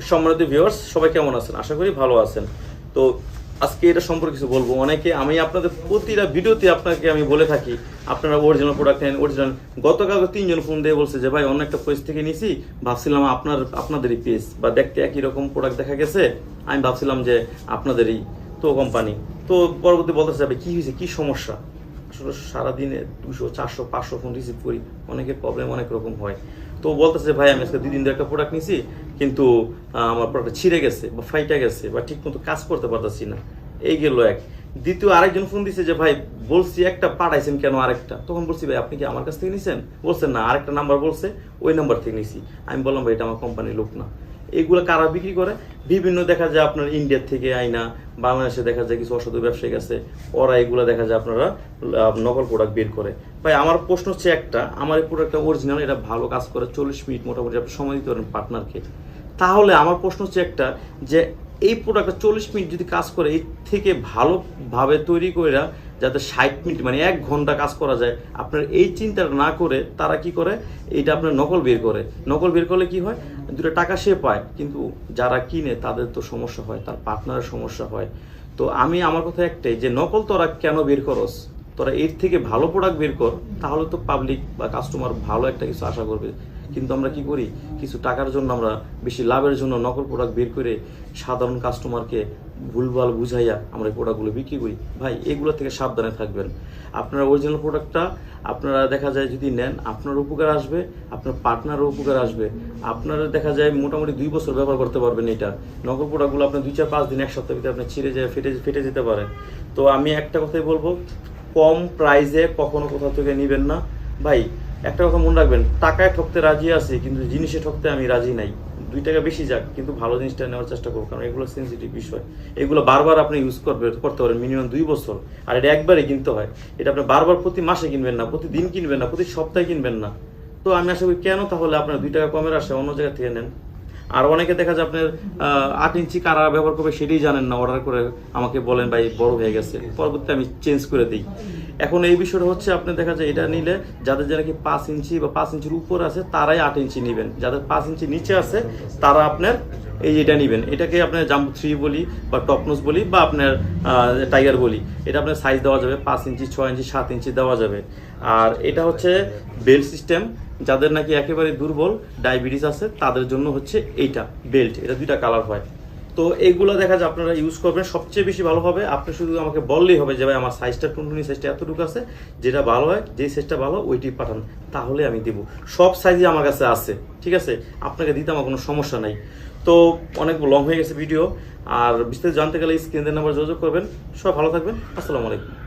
সম্মানিত ভিউয়ার্স, সবাই কেমন আছেন? আশা করি ভালো আছেন। তো আজকে এটা সম্পর্কে কিছু বলবো। আমি আপনাদের প্রতিটা ভিডিওতে আপনাকে আমি বলে থাকি আপনারা অরিজিনাল প্রোডাক্ট নেন, অরিজিনাল। গতকালকে 3 জন ফোন দিয়ে বলছে যে ভাই অন্য একটা পেজ থেকে নিছি, ভাবছিলাম আপনাদেরই পেজ বা দেখতে একই রকম প্রোডাক্ট দেখা গেছে, আমি ভাবছিলাম যে আপনাদেরই তো কোম্পানি। তো পরবর্তী বলতেছে ভাই কি হয়েছে, কি সমস্যা? আসলে সারাদিনে 200, 400, 500 ফোন রিসিভ করি, অনেকের প্রবলেম অনেক রকম হয়। তো বলতেছে ভাই আমি আজকে 2 দিন ধরে একটা প্রোডাক্ট নিছি, কিন্তু আমার প্রোডাক্ট ছিঁড়ে গেছে বা ফাইটা গেছে বা ঠিক মতো কাজ করতে পারতেছি না। এই গেল এক। দ্বিতীয় আরেকজন ফোন দিছে যে ভাই বলছি একটা, পাঠাইছেন কেন আরেকটা? তখন বলছি ভাই আপনি কি আমার কাছ থেকে নিছেন? বলছেন না, আরেকটা নাম্বার বলছে, ওই নাম্বার থেকে নিছি। আমি বললাম ভাই এটা আমার কোম্পানির লোক না। এইগুলো কারা বিক্রি করে? বিভিন্ন দেখা যায় আপনার ইন্ডিয়ার থেকে আইনা, বাংলাদেশে দেখা যায় কিছু অসাধু ব্যবসায়ী আছে, ওরা এগুলো দেখা যায় আপনারা নকল প্রোডাক্ট বের করে। ভাই আমার প্রশ্ন হচ্ছে একটা, আমার এই প্রোডাক্টটা অরিজিনাল, এটা ভালো কাজ করে, 40 মিনিট মোটামুটি আপনি সময় দিতে পারেন পার্টনারকে। তাহলে আমার প্রশ্ন হচ্ছে একটা, যে এই প্রোডাক্টটা 40 মিনিট যদি কাজ করে, এর থেকে ভালোভাবে তৈরি করে যাতে 60 মিনিট মানে 1 ঘন্টা কাজ করা যায়, আপনার এই চিন্তাটা না করে তারা কি করে, এইটা আপনার নকল বের করে। নকল বের করলে কি হয়, 2 টাকা সে পায়, কিন্তু যারা কিনে তাদের তো সমস্যা হয়, তার পার্টনারের সমস্যা হয়। তো আমার কথা একটাই, যে নকল তোরা কেন বের করস? তোরা এর থেকে ভালো প্রোডাক্ট বের কর, তাহলে তো পাবলিক বা কাস্টমার ভালো একটা কিছু আশা করবে। কিন্তু আমরা কি করি, কিছু টাকার জন্য আমরা বেশি লাভের জন্য নকল প্রোডাক্ট বের করে সাধারণ কাস্টমারকে ভুলভাল বুঝাইয়া আমরা এই প্রোডাক্টগুলো বিক্রি করি। ভাই এগুলো থেকে সাবধানে থাকবেন। আপনারা অরিজিনাল প্রোডাক্টটা আপনারা দেখা যায় যদি নেন, আপনার উপকার আসবে, আপনার পার্টনারও উপকার আসবে। আপনারা দেখা যায় মোটামুটি 2 বছর ব্যবহার করতে পারবেন এটা। নকল প্রোডাক্টগুলো আপনার 2, 4, 5 দিন, 1 সপ্তাহের ভিতরে আপনার ছিঁড়ে যায়, ফেটে যেতে পারে। তো আমি একটা কথাই বলবো, কম প্রাইসে কখনো কোথাও থেকে নেবেন না। ভাই একটা কথা মনে রাখবেন, টাকায় ঠকতে রাজি আছি, কিন্তু জিনিসে ঠকতে আমি রাজি নাই। 2 টাকা বেশি যাক, কিন্তু ভালো জিনিসটা নেওয়ার চেষ্টা করবো, কারণ এগুলো সেন্সিটিভ বিষয়। এগুলো বারবার আপনি ইউজ করতে পারেন, মিনিমাম 2 বছর। আর এটা একবারে কিনতে হয়। এটা আপনি বারবার প্রতি মাসে কিনবেন না, প্রতিদিন কিনবেন না, প্রতি সপ্তাহে কিনবেন না। তো আমি আশা করি কেন তাহলে আপনার 2 টাকা কমের আসে অন্য জায়গা থেকে নেন। আর অনেকে দেখা যায় আপনার 8 ইঞ্চি কারা ব্যবহার করবে সেটাই জানেন না, অর্ডার করে আমাকে বলেন ভাই বড় হয়ে গেছে, পরবর্তীতে আমি চেঞ্জ করে দিই। এখন এই বিষয়টা হচ্ছে, আপনি দেখা যায় এটা নিলে যাদের নাকি 5 ইঞ্চি বা 5 ইঞ্চির উপর আছে তারাই 8 ইঞ্চি নেবেন, যাদের 5 ইঞ্চি নিচে আছে তারা আপনার এটা নেবেন। এটাকে আপনার জাম্বো 3 বলি বা টপনোস বলি বা আপনার টাইগার বলি। এটা আপনার সাইজ দেওয়া যাবে 5 ইঞ্চি, 6 ইঞ্চি, 7 ইঞ্চি দেওয়া যাবে। আর এটা হচ্ছে বেল্ট সিস্টেম, যাদের নাকি একেবারে দুর্বল ডায়াবেটিস আছে তাদের জন্য হচ্ছে এইটা বেল্ট। এটা 2টা কালার হয়। তো এইগুলো দেখা যায় আপনারা ইউজ করবেন, সবচেয়ে বেশি ভালো হবে। আপনি শুধু আমাকে বললেই হবে যে ভাই আমার সাইজটা টুনটুনি সাইজটা এতটুকু আছে, যেটা ভালো হয়, যেই সাইজটা ভালো ওইটি পাঠান, তাহলে আমি দেবো। সব সাইজই আমার কাছে আছে, ঠিক আছে? আপনাকে দিতে আমার কোনো সমস্যা নাই। তো অনেক লং হয়ে গেছে ভিডিও, আর বিস্তারিত জানতে গেলে স্ক্রিনের নাম্বার যোগাযোগ করবেন। সবাই ভালো থাকবেন। আসসালামু আলাইকুম।